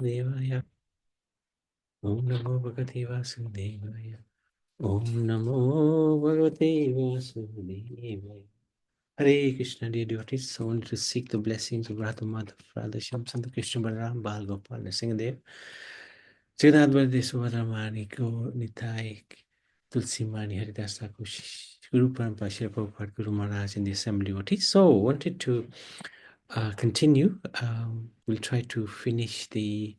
Devaya. Om Namo Bhagavate Vasudevaya. Om Namo Bhagavate Vasudevaya. Hare Krishna, dear devotees. So I wanted to seek the blessings of Radha Madhav, Radha Shyam Sundar Krishna Balaram, Bal Gopal, Nrsimhadev, Jagannath Baladev Subhadramani, Go Nitai, Tulsi Mani, Haridas Thakur, Guru Parampara, Srila Prabhupada, Guru Maharaj, and the assembly devotees. So I wanted to continue. We'll try to finish the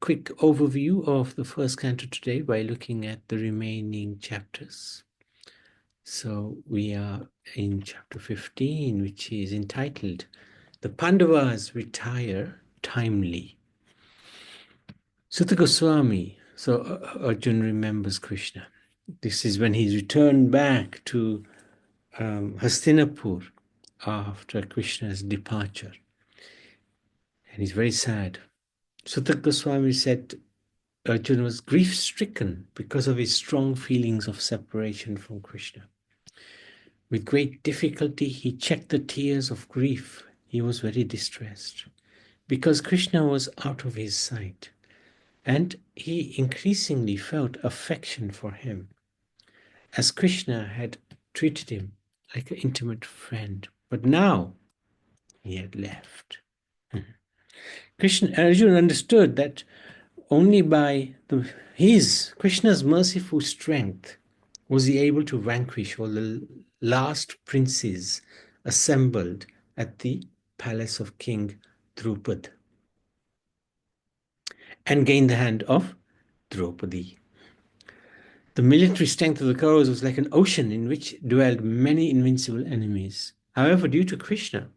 quick overview of the first canto today by looking at the remaining chapters. So we are in chapter 15, which is entitled The Pandavas Retire Timely. Sutta Goswami, so Arjuna remembers Krishna. This is when he's returned back to Hastinapur after Krishna's departure. And he's very sad. Sutta Goswami said Arjuna was grief-stricken because of his strong feelings of separation from Krishna. With great difficulty, he checked the tears of grief. He was very distressed because Krishna was out of his sight, and he increasingly felt affection for him, as Krishna had treated him like an intimate friend. But now he had left. Arjuna understood that only by Krishna's merciful strength was he able to vanquish all the last princes assembled at the palace of King Drupad and gain the hand of Draupadi. The military strength of the Kauravas was like an ocean in which dwelled many invincible enemies. However, due to Krishna,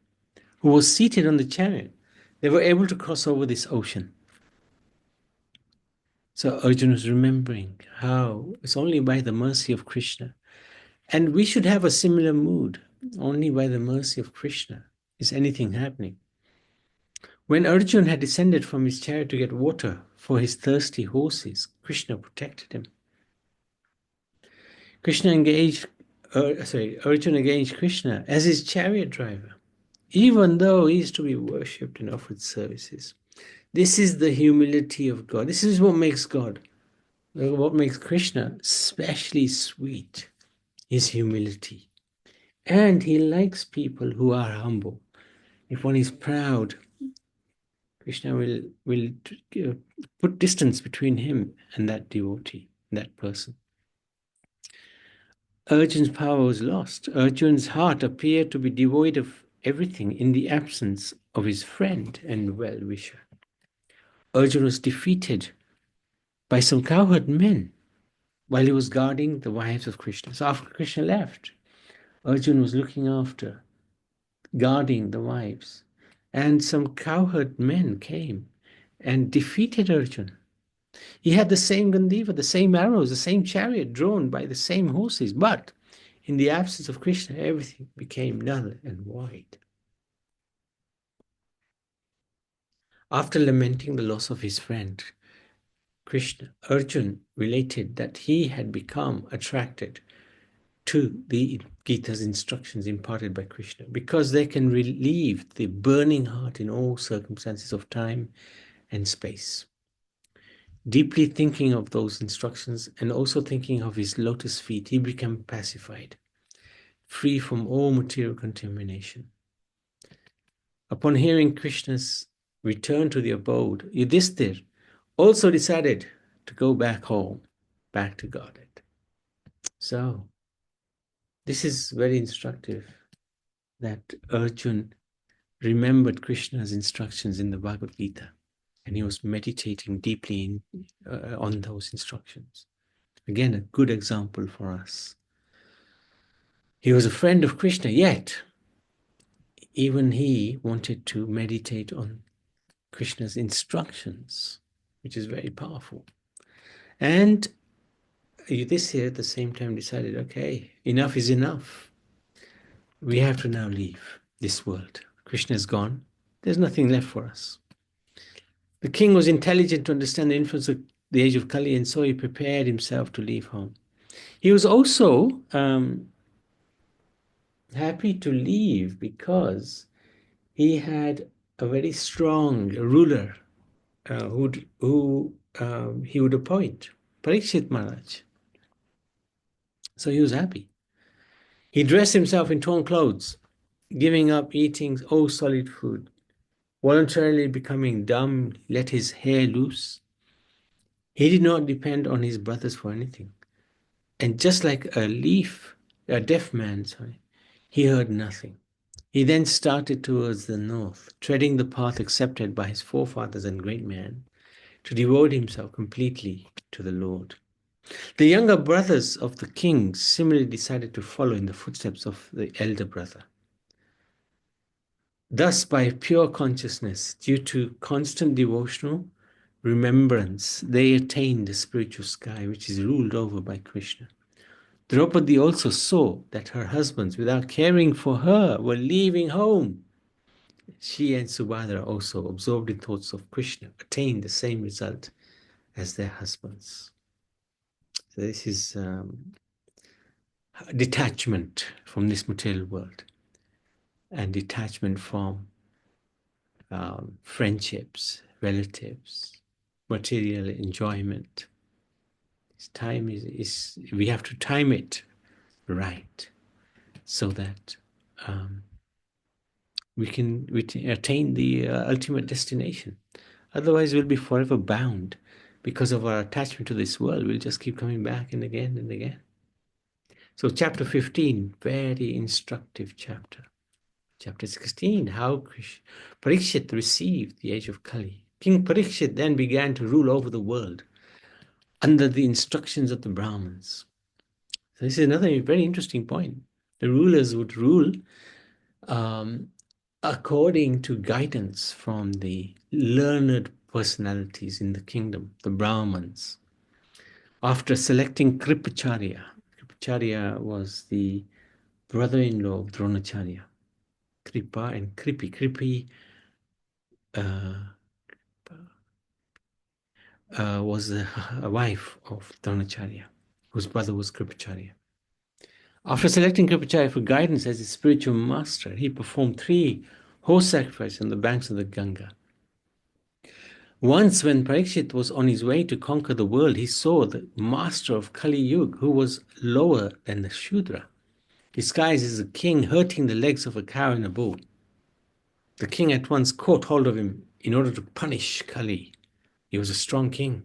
who was seated on the chariot, they were able to cross over this ocean. So Arjuna was remembering how it's only by the mercy of Krishna. And we should have a similar mood. Only by the mercy of Krishna is anything happening. When Arjuna had descended from his chariot to get water for his thirsty horses, Krishna protected him. Arjuna engaged Krishna as his chariot driver, even though he is to be worshipped and offered services. This is the humility of God. This is what makes God, what makes Krishna especially sweet, his humility. And he likes people who are humble. If one is proud, Krishna will put distance between him and that devotee, that person. Arjuna's power was lost. Arjuna's heart appeared to be devoid of everything in the absence of his friend and well-wisher. Arjuna was defeated by some cowherd men while he was guarding the wives of Krishna. So after Krishna left, Arjuna was looking after, guarding the wives. And some cowherd men came and defeated Arjuna. He had the same Gandiva, the same arrows, the same chariot drawn by the same horses, but in the absence of Krishna, everything became null and void. After lamenting the loss of his friend, Arjuna related that he had become attracted to the Gita's instructions imparted by Krishna because they can relieve the burning heart in all circumstances of time and space. Deeply thinking of those instructions and also thinking of his lotus feet, he became pacified, free from all material contamination. Upon hearing Krishna's return to the abode, Yudhishthir also decided to go back home, back to Godhead. So, this is very instructive that Arjuna remembered Krishna's instructions in the Bhagavad Gita, and he was meditating deeply on those instructions. Again, a good example for us. He was a friend of Krishna, yet even he wanted to meditate on Krishna's instructions, which is very powerful. And Yudhishthira at the same time decided, okay, enough is enough. We have to now leave this world. Krishna is gone. There's nothing left for us. The king was intelligent to understand the influence of the age of Kali, and so he prepared himself to leave home. He was also happy to leave because he had a very strong ruler who he would appoint, Parikshit Maharaj. So he was happy. He dressed himself in torn clothes, giving up eating all solid food, voluntarily becoming dumb, let his hair loose. He did not depend on his brothers for anything. And just like a deaf man, he heard nothing. He then started towards the north, treading the path accepted by his forefathers and great men, to devote himself completely to the Lord. The younger brothers of the king similarly decided to follow in the footsteps of the elder brother. Thus, by pure consciousness, due to constant devotional remembrance, they attained the spiritual sky, which is ruled over by Krishna. Draupadi also saw that her husbands, without caring for her, were leaving home. She and Subhadra, also absorbed in thoughts of Krishna, attained the same result as their husbands. So this is detachment from this material world and detachment from friendships, relatives, material enjoyment. This time is we have to time it right so that we can attain the ultimate destination. Otherwise, we'll be forever bound because of our attachment to this world. We'll just keep coming back and again and again. So, chapter 15, very instructive chapter. Chapter 16, how Parikshit received the age of Kali. King Parikshit then began to rule over the world under the instructions of the Brahmins. So this is another very interesting point. The rulers would rule according to guidance from the learned personalities in the kingdom, the Brahmins. After selecting Kripacharya, Kripacharya was the brother-in-law of Dronacharya. Kripa and Kripi. Kripi was a wife of Dronacharya, whose brother was Kripacharya. After selecting Kripacharya for guidance as his spiritual master, he performed 3 horse sacrifices on the banks of the Ganga. Once, when Parikshit was on his way to conquer the world, he saw the master of Kali Yuga, who was lower than the Shudra, disguised as a king, hurting the legs of a cow in a bull. The king at once caught hold of him in order to punish Kali. He was a strong king.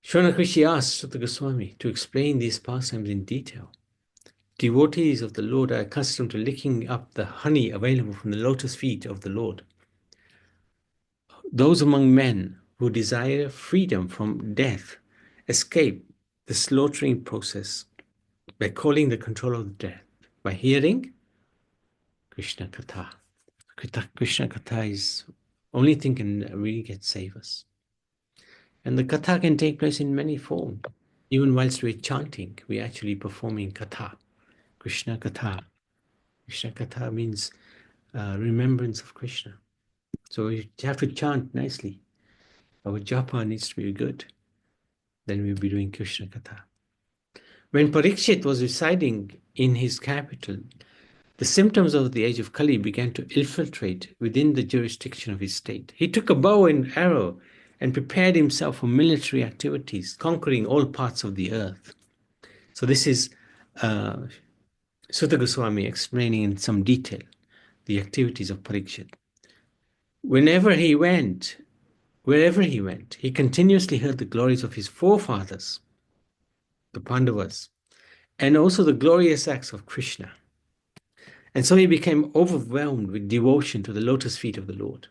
Shonakrishi asked Sutta Goswami to explain these pastimes in detail. Devotees of the Lord are accustomed to licking up the honey available from the lotus feet of the Lord. Those among men who desire freedom from death escape the slaughtering process by calling the control of death, by hearing Krishna Katha. Krishna Katha is only thing can really save us. And the Katha can take place in many forms. Even whilst we're chanting, we're actually performing Katha. Krishna Katha. Krishna Katha means remembrance of Krishna. So we have to chant nicely. Our japa needs to be good. Then we'll be doing Krishna Katha. When Parikshit was residing in his capital, the symptoms of the age of Kali began to infiltrate within the jurisdiction of his state. He took a bow and arrow and prepared himself for military activities, conquering all parts of the earth. So this is Sutta Goswami explaining in some detail the activities of Parikshit. Wherever he went, he continuously heard the glories of his forefathers, the Pandavas, and also the glorious acts of Krishna. And so he became overwhelmed with devotion to the lotus feet of the Lord.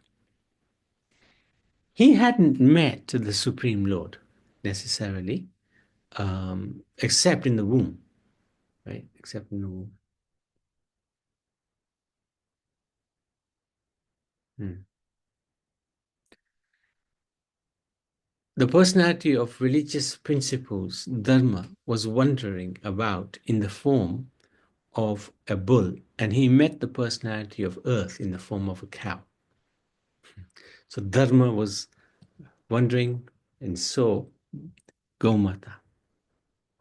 He hadn't met the Supreme Lord necessarily, except in the womb, right? Except in the womb. The personality of religious principles, dharma, was wandering about in the form of a bull, and he met the personality of earth in the form of a cow. So dharma was wandering and saw Gomata,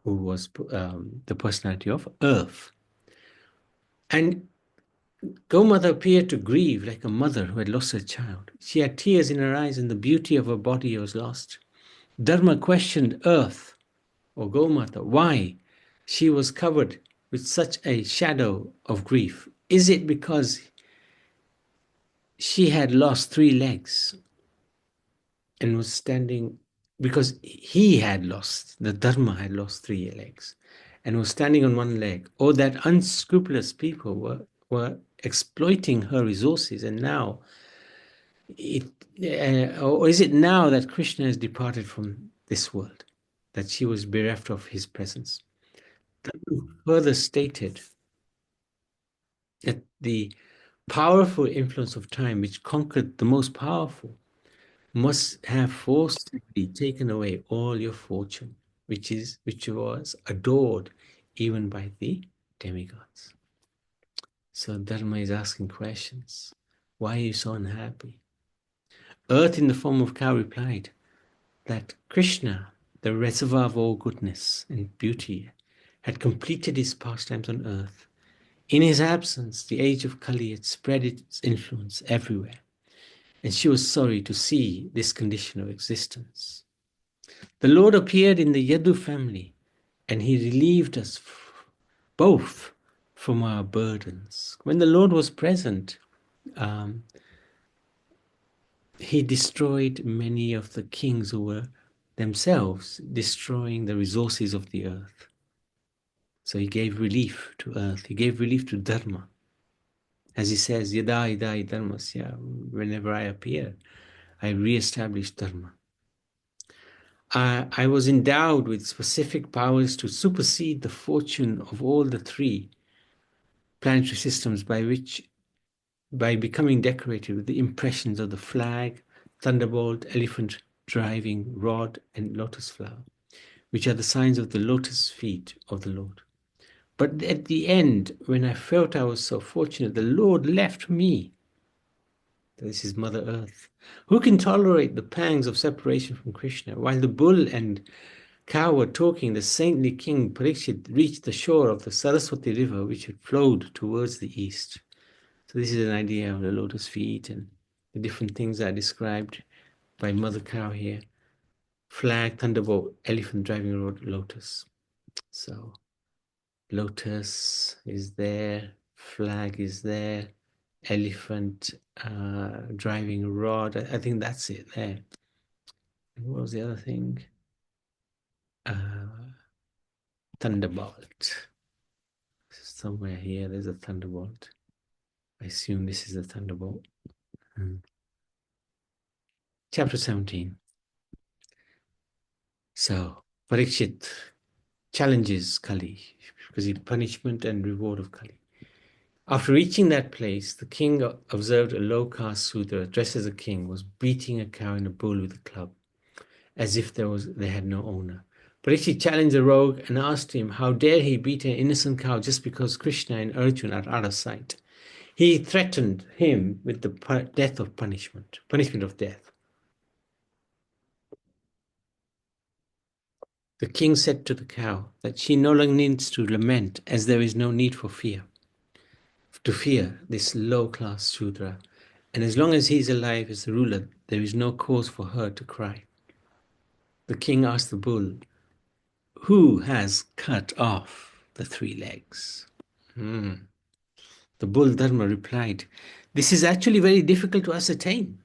who was the personality of earth. And Gomata appeared to grieve like a mother who had lost her child. She had tears in her eyes and the beauty of her body was lost. Dharma questioned Earth, or Gomata, why she was covered with such a shadow of grief. Is it because she had lost 3 legs and was standing, because he had lost, the Dharma had lost 3 legs and was standing on one leg, or that unscrupulous people were exploiting her resources and now it, or is it now that Krishna has departed from this world, that she was bereft of his presence? Further stated that the powerful influence of time, which conquered the most powerful, must have forcibly taken away all your fortune, which was adored even by the demigods. So Dharma is asking questions. Why are you so unhappy? Earth in the form of cow replied that Krishna, the reservoir of all goodness and beauty, had completed his pastimes on earth. In his absence, the age of Kali had spread its influence everywhere, and she was sorry to see this condition of existence. The Lord appeared in the Yadu family, and he relieved us both from our burdens. When the Lord was present, um, he destroyed many of the kings who were themselves destroying the resources of the earth. So he gave relief to earth, he gave relief to Dharma. As he says, Yada Yada Dharmasya, whenever I appear, I re-establish Dharma. I was endowed with specific powers to supersede the fortune of all the 3 planetary systems by becoming decorated with the impressions of the flag, thunderbolt, elephant driving rod, and lotus flower, which are the signs of the lotus feet of the Lord. But at the end, when I felt I was so fortunate, the Lord left me. This is Mother Earth. Who can tolerate the pangs of separation from Krishna? While the bull and cow were talking, the saintly king Parikshit reached the shore of the Saraswati river, which had flowed towards the east. So this is an idea of the lotus feet and the different things that are described by Mother Cow here. Flag, thunderbolt, elephant driving a lotus. So lotus is there, flag is there, elephant driving a rod. I think that's it there. And what was the other thing? Thunderbolt. Somewhere here, there's a thunderbolt. I assume this is a thunderbolt. Chapter 17. So, Parikshit challenges Kali because the punishment and reward of Kali. After reaching that place, the king observed a low-caste Sudra dressed as a king was beating a cow and a bull with a club, as if they had no owner. Parikshit challenged the rogue and asked him how dare he beat an innocent cow just because Krishna and Arjuna are out of sight. He threatened him with the punishment of death. The king said to the cow that she no longer needs to lament, as there is no need to fear this low-class Shudra, and as long as he is alive as the ruler, there is no cause for her to cry. The king asked the bull, who has cut off the 3 legs? The bull Dharma replied, this is actually very difficult to ascertain.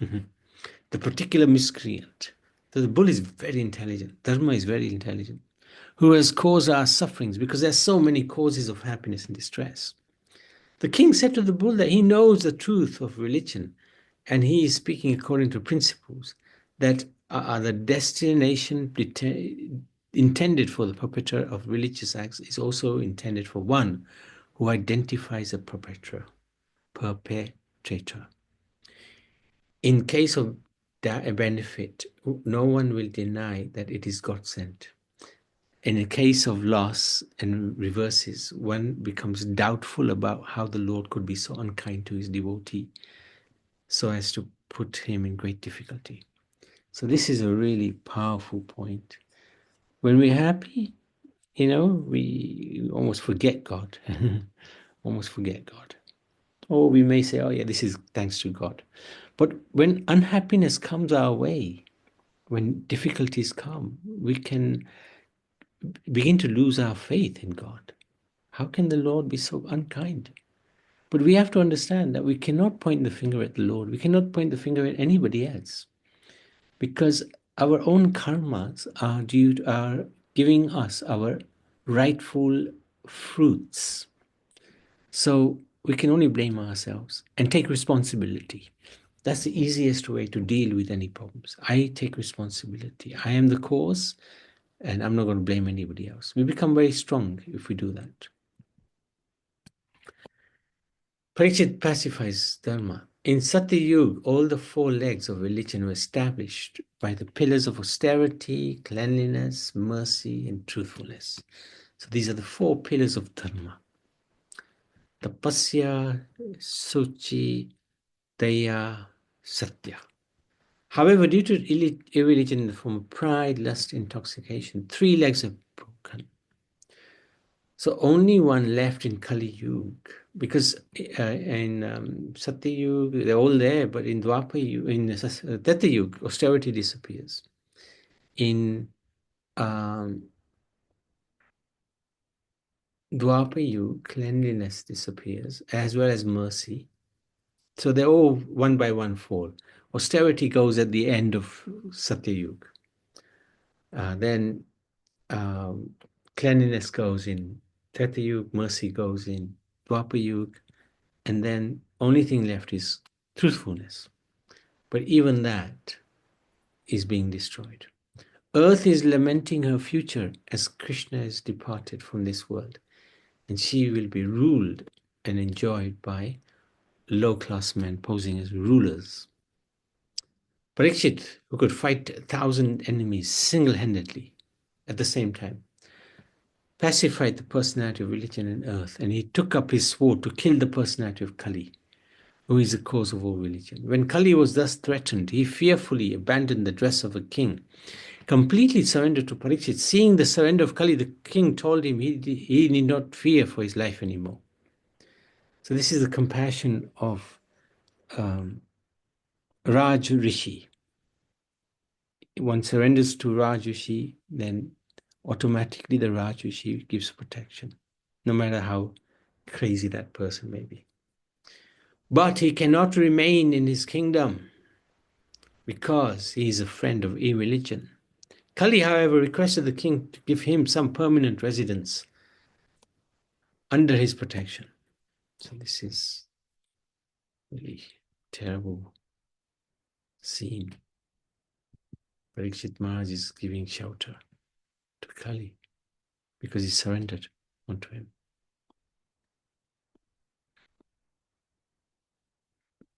The particular miscreant. So the bull is very intelligent. Dharma is very intelligent. Who has caused our sufferings, because there's so many causes of happiness and distress. The king said to the bull that he knows the truth of religion, and he is speaking according to principles that are the destination intended for the perpetrator of religious acts is also intended for one who identifies a perpetrator. In case of a benefit, no one will deny that it is God sent. In a case of loss and reverses, one becomes doubtful about how the Lord could be so unkind to his devotee so as to put him in great difficulty. So this is a really powerful point. When we're happy, we almost forget God. Almost forget God. Or we may say, oh yeah, this is thanks to God. But when unhappiness comes our way, when difficulties come, we can begin to lose our faith in God. How can the Lord be so unkind? But we have to understand that we cannot point the finger at the Lord. We cannot point the finger at anybody else, because our own karmas are giving us our rightful fruits. So we can only blame ourselves and take responsibility. That's the easiest way to deal with any problems. I take responsibility. I am the cause, and I'm not going to blame anybody else. We become very strong if we do that. Parikshit pacifies Dharma. In Satya Yuga, all the four legs of religion were established by the pillars of austerity, cleanliness, mercy, and truthfulness. So these are the four pillars of Dharma. Tapasya, Suchi, Daya, Satya. However, due to irreligion in the form of pride, lust, intoxication, three legs are broken. So only one left in Kali Yuga, because in Satya Yuga they're all there, but in Dwapar Yuga, in Treta Yuga, austerity disappears. In Dwapar Yuga, cleanliness disappears, as well as mercy. So they're all one by one fall. Austerity goes at the end of Satya Yuga. Then cleanliness goes in Treta Yuga, mercy goes in Dwapar Yuga, and then only thing left is truthfulness. But even that is being destroyed. Earth is lamenting her future as Krishna is departed from this world, and she will be ruled and enjoyed by low-class men posing as rulers. Parikshit, who could fight 1,000 enemies single-handedly at the same time, pacified the personality of religion and earth, and he took up his sword to kill the personality of Kali, who is the cause of all religion. When Kali was thus threatened, he fearfully abandoned the dress of a king, completely surrendered to Parikshit. Seeing the surrender of Kali, the king told him he need not fear for his life anymore. So this is the compassion of Raj Rishi. One surrenders to Raj Rishi, then automatically the Raj Rishi gives protection, no matter how crazy that person may be. But he cannot remain in his kingdom because he is a friend of irreligion. Kali, however, requested the king to give him some permanent residence under his protection. So this is really terrible scene. Parikshit Maharaj is giving shelter to Kali because he surrendered unto him.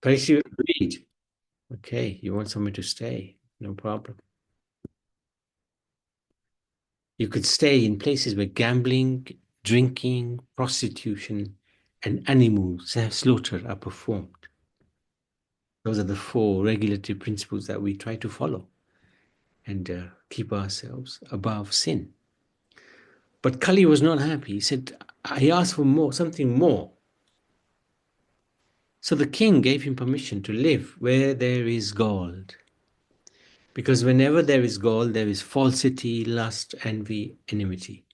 Parikshit agreed. Okay, you want somewhere to stay? No problem. You could stay in places where gambling, drinking, prostitution, and animal slaughter are performed. Those are the four regulatory principles that we try to follow and keep ourselves above sin. But Kali was not happy. He said, I asked for more, something more. So the king gave him permission to live where there is gold. Because whenever there is gold, there is falsity, lust, envy, enmity.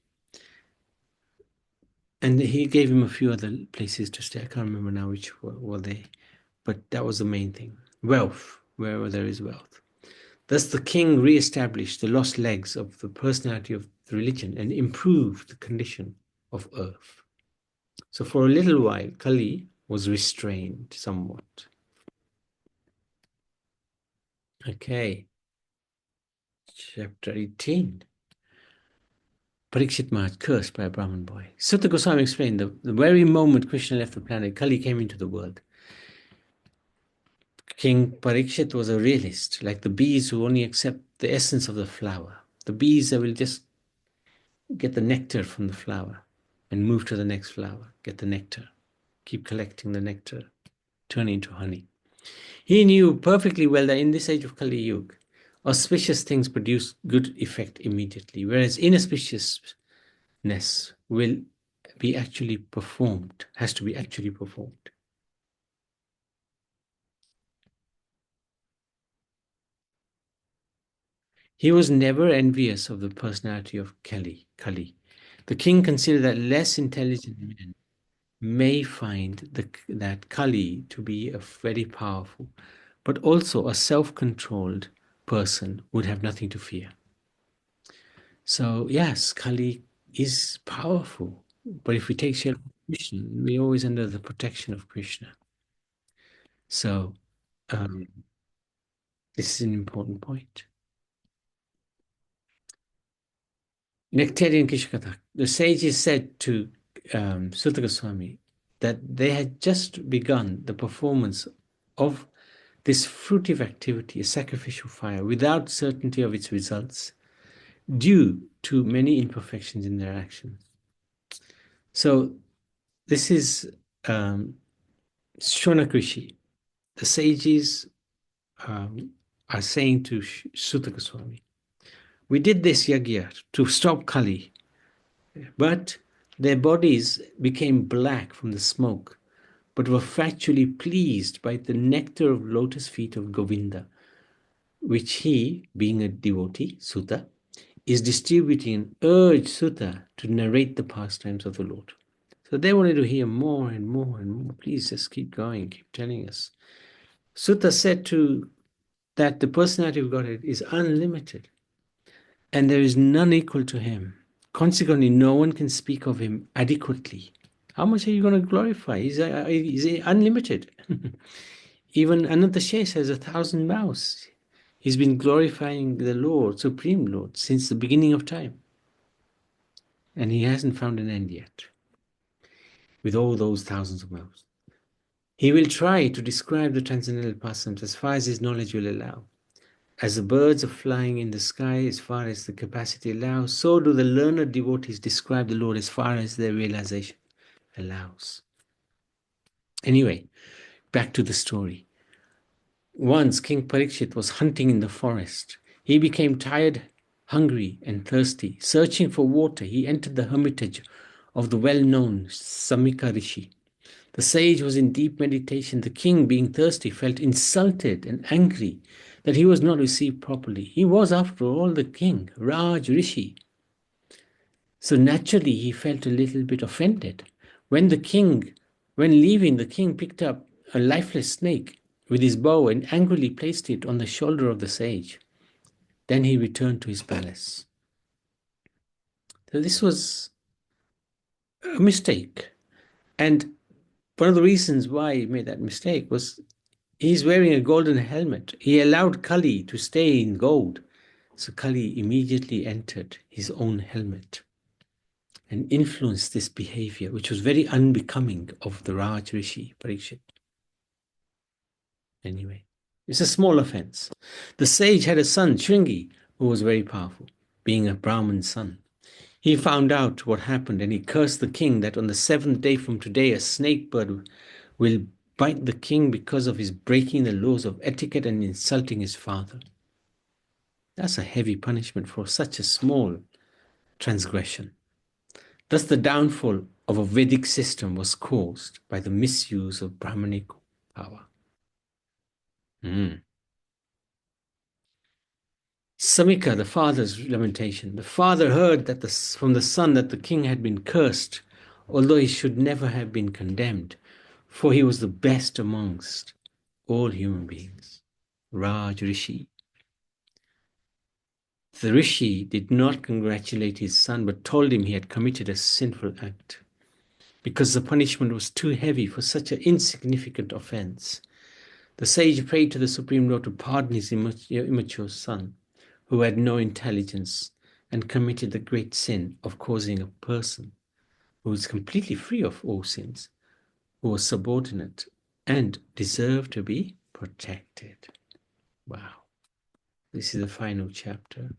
And he gave him a few other places to stay. I can't remember now which were they. But that was the main thing. Wealth, wherever there is wealth. Thus the king re-established the lost legs of the personality of the religion and improved the condition of earth. So for a little while, Kali was restrained somewhat. Okay. Chapter 18. Parikshit Maharaj cursed by a Brahmin boy. Sutta Goswami explained the very moment Krishna left the planet, Kali came into the world. King Parikshit was a realist, like the bees who only accept the essence of the flower. The bees that will just get the nectar from the flower and move to the next flower, get the nectar, keep collecting the nectar, turn into honey. He knew perfectly well that in this age of Kali Yuga, auspicious things produce good effect immediately, whereas inauspiciousness will be actually performed, has to be actually performed. He was never envious of the personality of Kali. The king considered that less intelligent men may find that Kali to be a very powerful, but also a self-controlled person would have nothing to fear. So yes, Kali is powerful, but if we take shelter of Krishna, we're always under the protection of Krishna. So um, this is an important point. Nectarian Kishkatha. The sages said to Sutta Goswami that they had just begun the performance of this fruitive activity, a sacrificial fire, without certainty of its results, due to many imperfections in their actions. So this is Shonakrishi. The sages are saying to Sutta Goswami, we did this yagya to stop Kali, but their bodies became black from the smoke, but were factually pleased by the nectar of lotus feet of Govinda, which he, being a devotee, Sutta, is distributing and urged Sutta to narrate the pastimes of the Lord. So they wanted to hear more and more and more. Please just keep going, keep telling us. Sutta said to that the personality of Godhead is unlimited and there is none equal to him. Consequently, no one can speak of him adequately. How much are you going to glorify? He's unlimited. Even Anantashesh has 1,000 mouths. He's been glorifying the Lord, Supreme Lord, since the beginning of time. And he hasn't found an end yet, with all those thousands of mouths. He will try to describe the transcendental pastimes as far as his knowledge will allow. As the birds are flying in the sky as far as the capacity allows, so do the learned devotees describe the Lord as far as their realization allows. Anyway, back to the story. Once King Parikshit was hunting in the forest. He became tired, hungry, and thirsty. Searching for water, he entered the hermitage of the well-known Samika Rishi. The sage was in deep meditation. The king, being thirsty, felt insulted and angry that he was not received properly. He was, after all, the king, Raj Rishi. So naturally, he felt a little bit offended. When leaving, the king picked up a lifeless snake with his bow and angrily placed it on the shoulder of the sage. Then he returned to his palace. So this was a mistake. And one of the reasons why he made that mistake was he's wearing a golden helmet. He allowed Kali to stay in gold. So Kali immediately entered his own helmet and influenced this behavior, which was very unbecoming of the Raj Rishi Parikshit. Anyway, it's a small offense. The sage had a son, Shringi, who was very powerful, being a Brahmin son. He found out what happened and he cursed the king that on the 7th day from today, a snake bird will bite the king because of his breaking the laws of etiquette and insulting his father. That's a heavy punishment for such a small transgression. Thus, the downfall of a Vedic system was caused by the misuse of Brahmanic power. Samika, the father's lamentation. The father heard that from the son that the king had been cursed, although he should never have been condemned, for he was the best amongst all human beings. Raj Rishi. The Rishi did not congratulate his son, but told him he had committed a sinful act, because the punishment was too heavy for such an insignificant offense. The sage prayed to the Supreme Lord to pardon his immature son, who had no intelligence and committed the great sin of causing a person who was completely free of all sins, who was subordinate and deserved to be protected. Wow. This is the final chapter.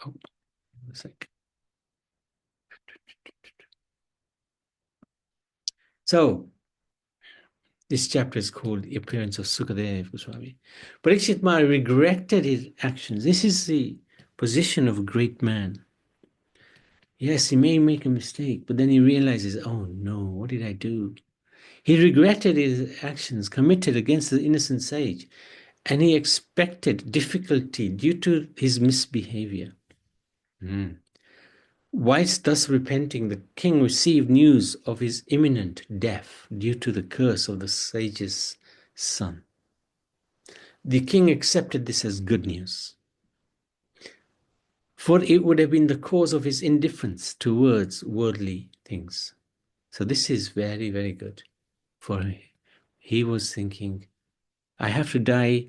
Oh, a sec. So, this chapter is called The Appearance of Sukadeva Goswami. Parikshit Maharaj regretted his actions. This is the position of a great man. Yes, he may make a mistake, but then he realizes, oh no, what did I do? He regretted his actions committed against the innocent sage and he expected difficulty due to his misbehavior. Whilst thus repenting, the king received news of his imminent death due to the curse of the sage's son. The king accepted this as good news, for it would have been the cause of his indifference towards worldly things. So this is very, very good. For he was thinking, I have to die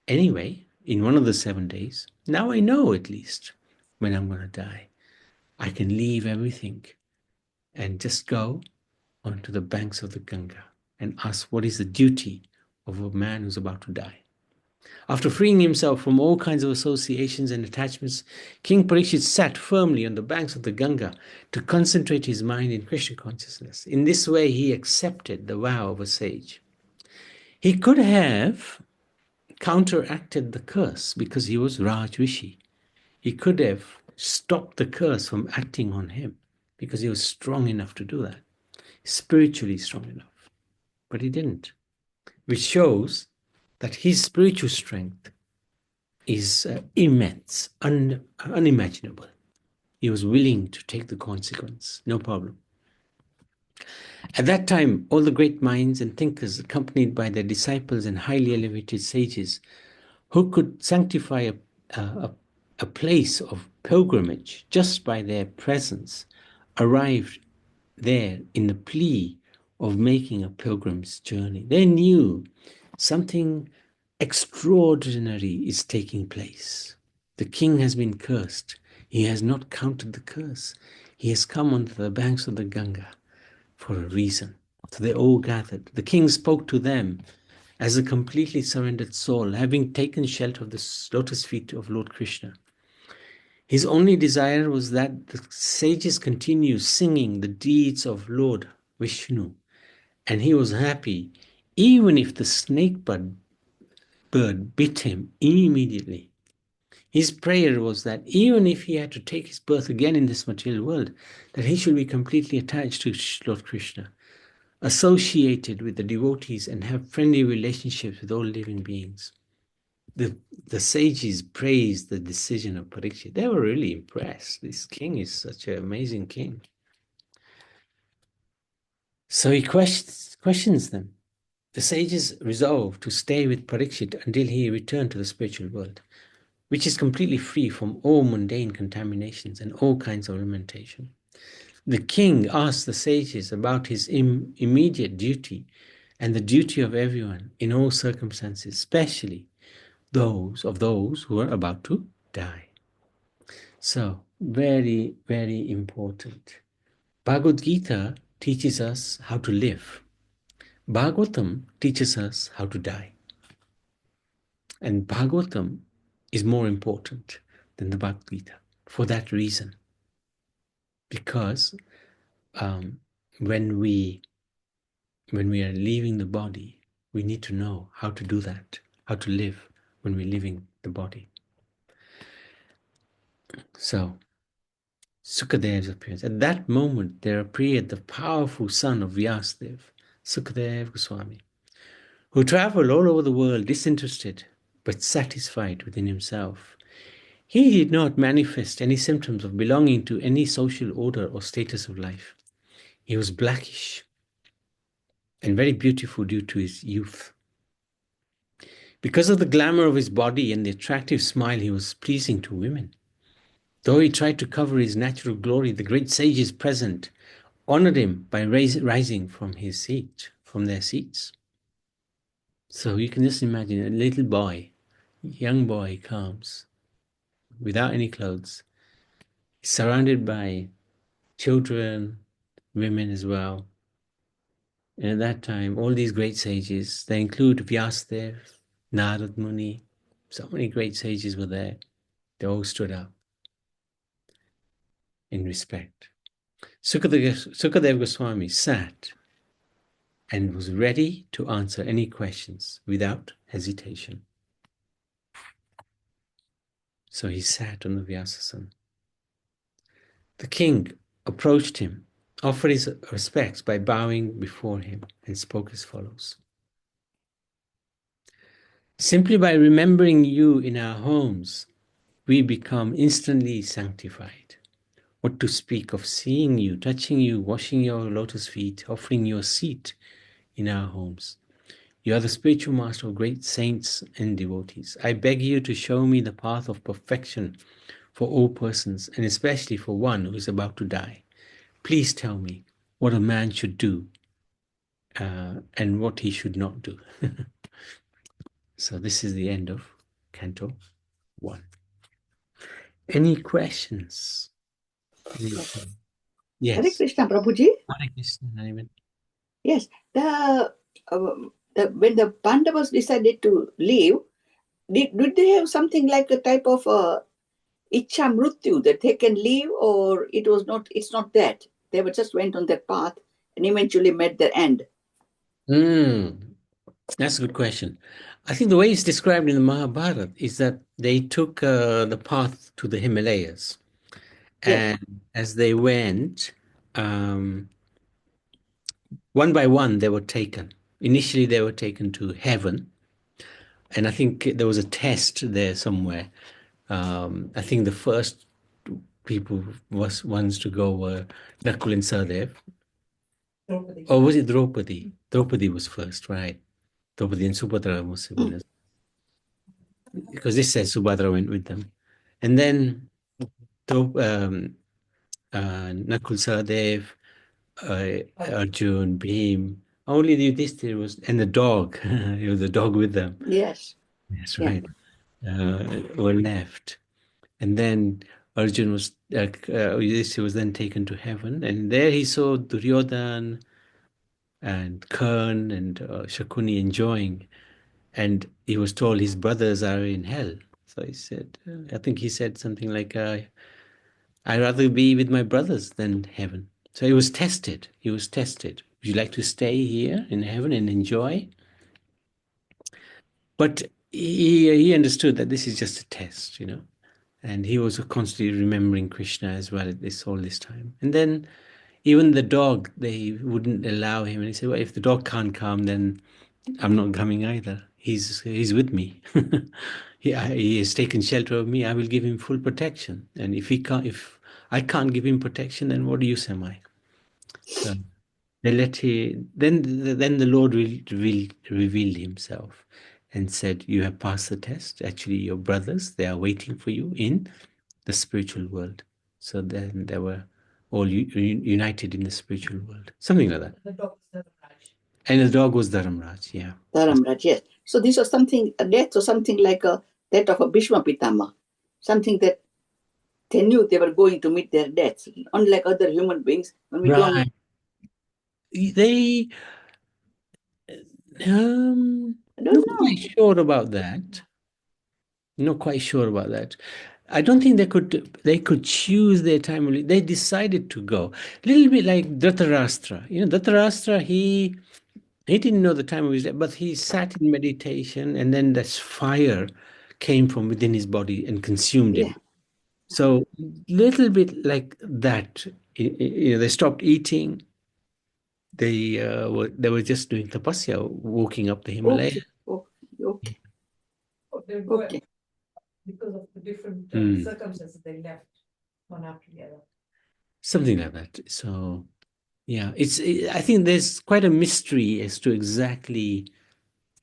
anyway in one of the 7 days. Now I know at least when I'm going to die. I can leave everything and just go onto the banks of the Ganga and ask what is the duty of a man who's about to die. After freeing himself from all kinds of associations and attachments, King Parikshit sat firmly on the banks of the Ganga to concentrate his mind in Krishna consciousness. In this way, he accepted the vow of a sage. He could have counteracted the curse because he was Raj Rishi. He could have stopped the curse from acting on him because he was strong enough to do that, spiritually strong enough. But he didn't, which shows that his spiritual strength is immense, unimaginable. He was willing to take the consequence, no problem. At that time, all the great minds and thinkers, accompanied by their disciples and highly elevated sages, who could sanctify a place of pilgrimage just by their presence, arrived there in the plea of making a pilgrim's journey. They knew something extraordinary is taking place. The king has been cursed. He has not counted the curse. He has come onto the banks of the Ganga for a reason. So they all gathered. The king spoke to them as a completely surrendered soul, having taken shelter of the lotus feet of Lord Krishna. His only desire was that the sages continue singing the deeds of Lord Vishnu, and he was happy even if the snake bird bit him immediately. His prayer was that even if he had to take his birth again in this material world, that he should be completely attached to Lord Krishna, associated with the devotees, and have friendly relationships with all living beings. The sages praised the decision of Parikshit. They were really impressed. This king is such an amazing king. So he questions them. The sages resolve to stay with Parikshit until he returned to the spiritual world, which is completely free from all mundane contaminations and all kinds of lamentation. The king asked the sages about his immediate duty and the duty of everyone in all circumstances, especially those who are about to die. So, very, very important. Bhagavad Gita teaches us how to live. Bhagavatam teaches us how to die. And Bhagavatam is more important than the Bhagavad Gita for that reason. Because when we are leaving the body, we need to know how to do that, how to live when we're leaving the body. So, Sukadev's appearance. At that moment, there appeared the powerful son of Vyasadeva, Sukadev Goswami, who traveled all over the world disinterested but satisfied within himself. He did not manifest any symptoms of belonging to any social order or status of life. He was blackish and very beautiful due to his youth. Because of the glamour of his body and the attractive smile, he was pleasing to women. Though he tried to cover his natural glory, the great sages present honored him by rising from their seats. So you can just imagine a little boy, young boy comes without any clothes, surrounded by children, women as well. And at that time, all these great sages, they include Vyasadeva, Narad Muni, so many great sages were there. They all stood up in respect. Sukadev Goswami sat and was ready to answer any questions without hesitation. So he sat on the Vyasasana. The king approached him, offered his respects by bowing before him, and spoke as follows. Simply by remembering you in our homes, we become instantly sanctified. What to speak of seeing you, touching you, washing your lotus feet, offering you a seat in our homes? You are the spiritual master of great saints and devotees. I beg you to show me the path of perfection for all persons, and especially for one who is about to die. Please tell me what a man should do and what he should not do. So, this is the end of Canto 1. Any questions? Hare Yes. Krishna, Prabhuji. Hare Krishna, Nariman. Yes, when the Pandavas decided to leave, did they have something like a type of Ichha Mrityu that they can leave, or it was not? It's not that they were just went on their path and eventually met their end. That's a good question. I think the way it's described in the Mahabharata is that they took the path to the Himalayas, Yes. and as they went, um, one by one, they were taken. Initially, they were taken to heaven, and I think there was a test there somewhere. I think the first people was ones to go were Nakul and Sadev. Or was it Draupadi? Draupadi was first, right? Draupadi and Subhadra must have been, because this says Subhadra went with them. And then Nakul Sadev, Arjun, Bhim, only the Yudhishthira was, and the dog, it was the dog with them. Yes. That's Yeah. right. Were left. And then Arjun was, Yudhishthira was then taken to heaven, and there he saw Duryodhan and Karn and Shakuni enjoying, and he was told his brothers are in hell. So he said, I think he said something like, I'd rather be with my brothers than heaven. So he was tested. He was tested. Would you like to stay here in heaven and enjoy? But he understood that this is just a test, and he was constantly remembering Krishna as well at this all this time. And then even the dog, they wouldn't allow him. And he said, well, if the dog can't come, then I'm not coming either. He's with me. He has taken shelter of me. I will give him full protection. And if I can't give him protection, then what use am I? So they let he then the Lord revealed himself and said, "You have passed the test. Actually, your brothers, they are waiting for you in the spiritual world." So then they were all united in the spiritual world, something like that. And the dog was Dharamraj. Yeah. Dharamraj, yes. So this was something, a death or something like a death of a Bhishma Pitama, something that they knew they were going to meet their deaths. Unlike other human beings, when we don't. Right. They I not don't quite know. sure about that. Not quite sure about that. I don't think they could choose their time. They decided to go. A little bit like Dhritarashtra. Dhritarashtra, he didn't know the time of his death, but he sat in meditation, and then this fire came from within his body and consumed Yeah. him. So little bit like that. They stopped eating. They were just doing tapasya, walking up the Himalaya. Okay. Okay. Okay. Okay. Because of the different circumstances, they left one after the other. Something like that. So yeah, I think there's quite a mystery as to exactly.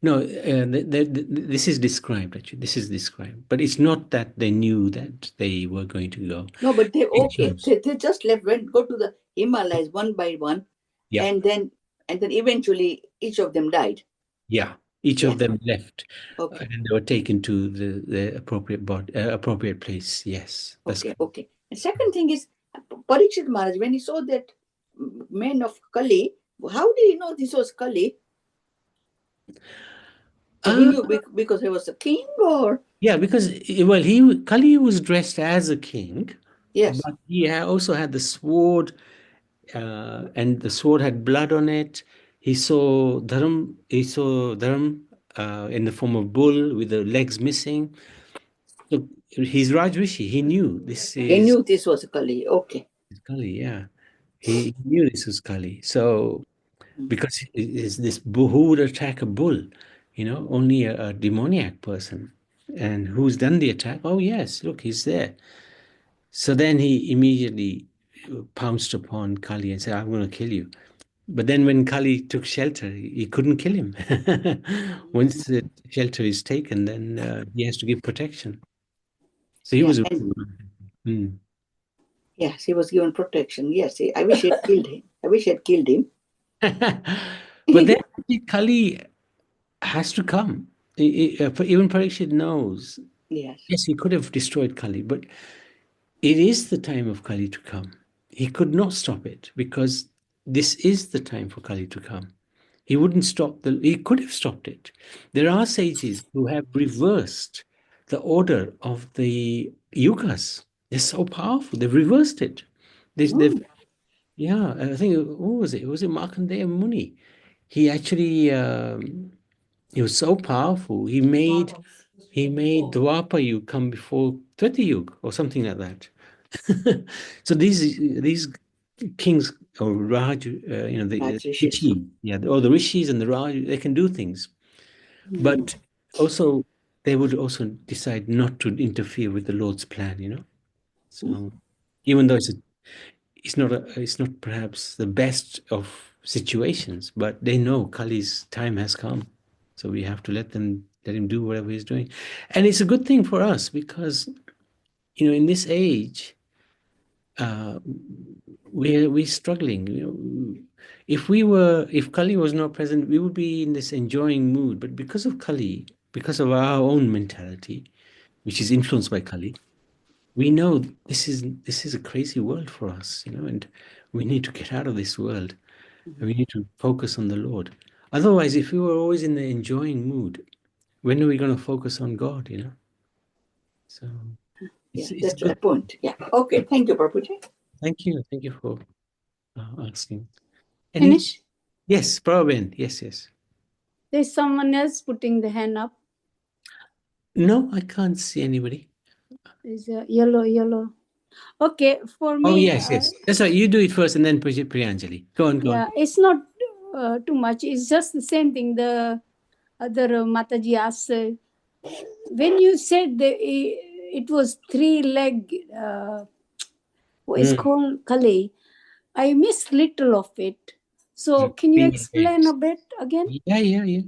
No, this is described actually. This is described, but it's not that they knew that they were going to go. No, but they They okay. chose. They just left, went go to the Himalayas one by one, Yeah, and then eventually each of them died. yeah. Each Yeah. of them left, Okay. and they were taken to the appropriate place. Yes, that's Okay. correct. Okay. And second thing is Parikshit Maharaj, when he saw that man of Kali, how did he know this was Kali? He Uh, knew because he was a king, or yeah, because well, Kali was dressed as a king, yes, but he also had the sword, and the sword had blood on it. He saw Dharam in the form of bull with the legs missing. So he's Rajrishi. He knew this he is knew this was Kali. Okay. Kali. Yeah, he knew this was Kali. So because is this bull, who would attack a bull? only a demoniac person. And who's done the attack? Oh, yes, look, he's there. So then he immediately pounced upon Kali and said, I'm going to kill you. But then when Kali took shelter, he couldn't kill him. Once the shelter is taken, then he has to give protection. So he Yeah, was. and yes, he was given protection. Yes, I wish he had killed him. I wish I had killed him. But then Kali has to come. Even Parikshit knows. Yes. Yes, he could have destroyed Kali, but it is the time of Kali to come. He could not stop it because this is the time for Kali to come. He wouldn't stop he could have stopped it. There are sages who have reversed the order of the yugas. They're so powerful. They've reversed it. Yeah, I think, who was it? Was it Markandeya Muni? He actually, he was so powerful. He made Dwapar Yug come before Treta Yug or something like that. So these kings or Raj, the Rajrishis. Rishi, or the Rishis and the Raj, they can do things, but also they would also decide not to interfere with the Lord's plan. So even though it's not perhaps the best of situations, but they know Kali's time has come, so we have to let him do whatever he's doing, and it's a good thing for us because in this age we're struggling. If Kali was not present, we would be in this enjoying mood, but because of Kali, because of our own mentality, which is influenced by Kali, we know this is a crazy world for us, and we need to get out of this world, and we need to focus on the Lord. Otherwise, if we were always in the enjoying mood, when are we going to focus on God? So it's That's good. my point. Yeah. Okay. Thank you, Prabhuji. Thank you for asking. Finish? Yes, Prabhupada. Yes. There's someone else putting the hand up. No, I can't see anybody. There's a yellow. Okay, for me. Oh, yes. That's right. You do it first and then Priyanjali. Go on. Yeah, it's not too much. It's just the same thing. The other Mataji asked, when you said it was 3-leg, it's called Kali, I missed little of it. So can you explain a bit again? Yeah.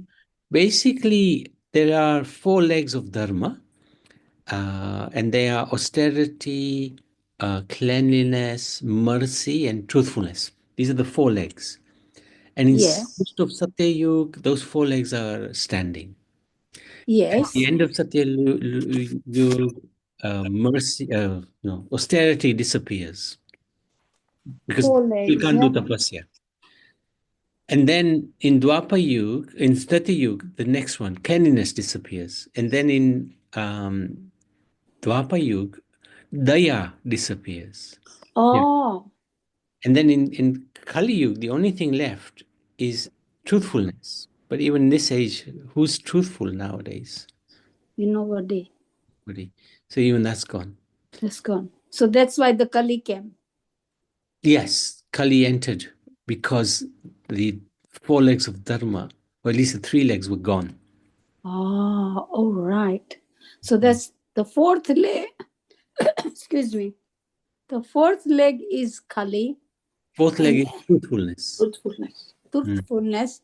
Basically, there are 4 legs of Dharma, and they are austerity, cleanliness, mercy, and truthfulness. These are the 4 legs. And in most of Satya Yuga, those 4 legs are standing. Yes. At the end of Satya Yuga, mercy, austerity disappears because 4 you legs. can't do tapasya. And then in Dwapar Yuga, in Treta Yuga, the next one, cleanliness disappears. And then in Dwapar Yuga, daya disappears. Oh. And then in Kali Yuga, the only thing left is truthfulness. But even in this age, who's truthful nowadays? Nobody. So even that's gone. That's gone. So that's why the Kali came. Yes, Kali entered because the 4 legs of Dharma, or at least the 3 legs, were gone. Oh, all right. So that's the 4th leg. Excuse me. The 4th leg is Kali. 4th leg is truthfulness. Truthfulness.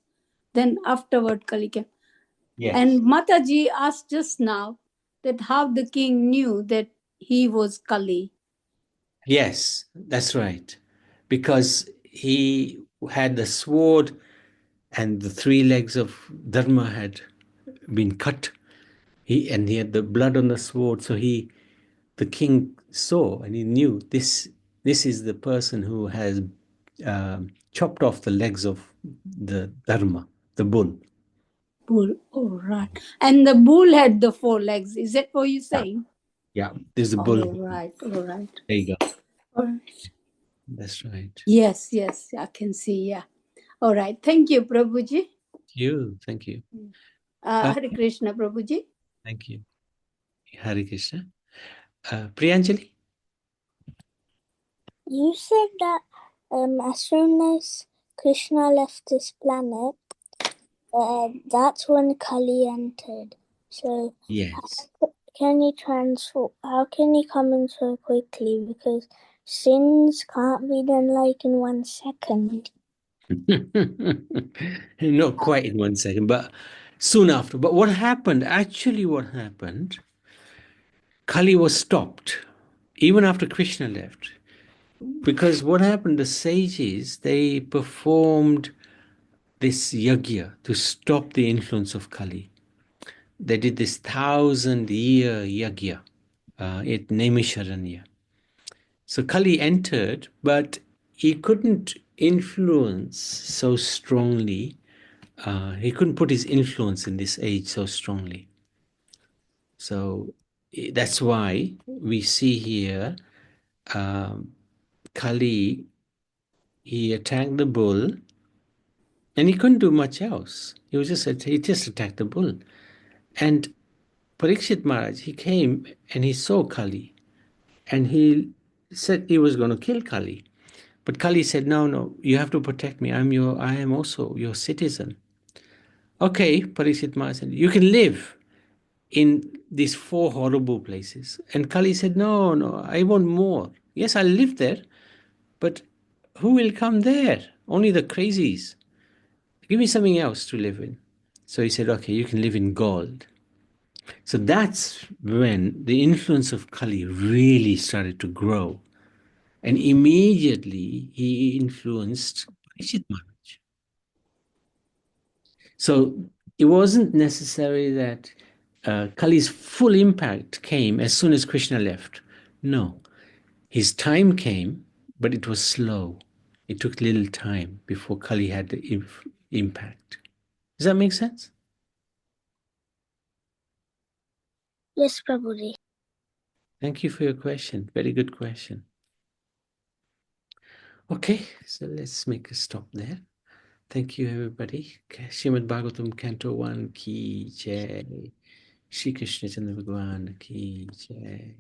Then afterward Kali came. Yes. And Mataji asked just now that how the king knew that he was Kali. Yes, that's right. Because he had the sword and the 3 legs of Dharma had been cut. He had the blood on the sword. So the king saw and he knew this is the person who has chopped off the legs of the Dharma, the bull. Bull, all right. And the bull had the 4 legs. Is that what you're saying? Yeah, there's a bull. All right. There you go. All right. That's right. Yes, I can see. Yeah. All right. Thank you, Prabhuji. Thank you. Hare Krishna, Prabhuji. Thank you. Hare Krishna. Priyanjali? You said that as soon as Krishna left this planet, That's when Kali entered. So Yes. how can he come in so quickly? Because sins can't be done like in 1 second. Not quite in 1 second, but soon after. But what happened, Kali was stopped even after Krishna left. Because what happened, the sages, they performed this yajna to stop the influence of Kali. They did this 1,000-year yajna at Naimisharanya. So Kali entered, but he couldn't influence so strongly. He couldn't put his influence in this age so strongly. So that's why we see here Kali, he attacked the bull, and he couldn't do much else. He just attacked the bull. And Parikshit Maharaj, he came and he saw Kali, and he said he was going to kill Kali. But Kali said, no, you have to protect me. I am also your citizen. Okay, Parikshit Maharaj said, you can live in these 4 horrible places. And Kali said, no, I want more. Yes, I'll live there, but who will come there? Only the crazies. Give me something else to live in. So he said, okay, you can live in gold. So that's when the influence of Kali really started to grow. And immediately he influenced Parikshit Maharaj. So it wasn't necessary that Kali's full impact came as soon as Krishna left. No, his time came, but it was slow. It took little time before Kali had the impact. Does that make sense? Yes, Prabhuji. Thank you for your question. Very good question. Okay, so let's make a stop there. Thank you, everybody. Srimad Bhagavatam Canto 1 Ki Jai. Shri Krishna Chandra Bhagwan Ki Jai.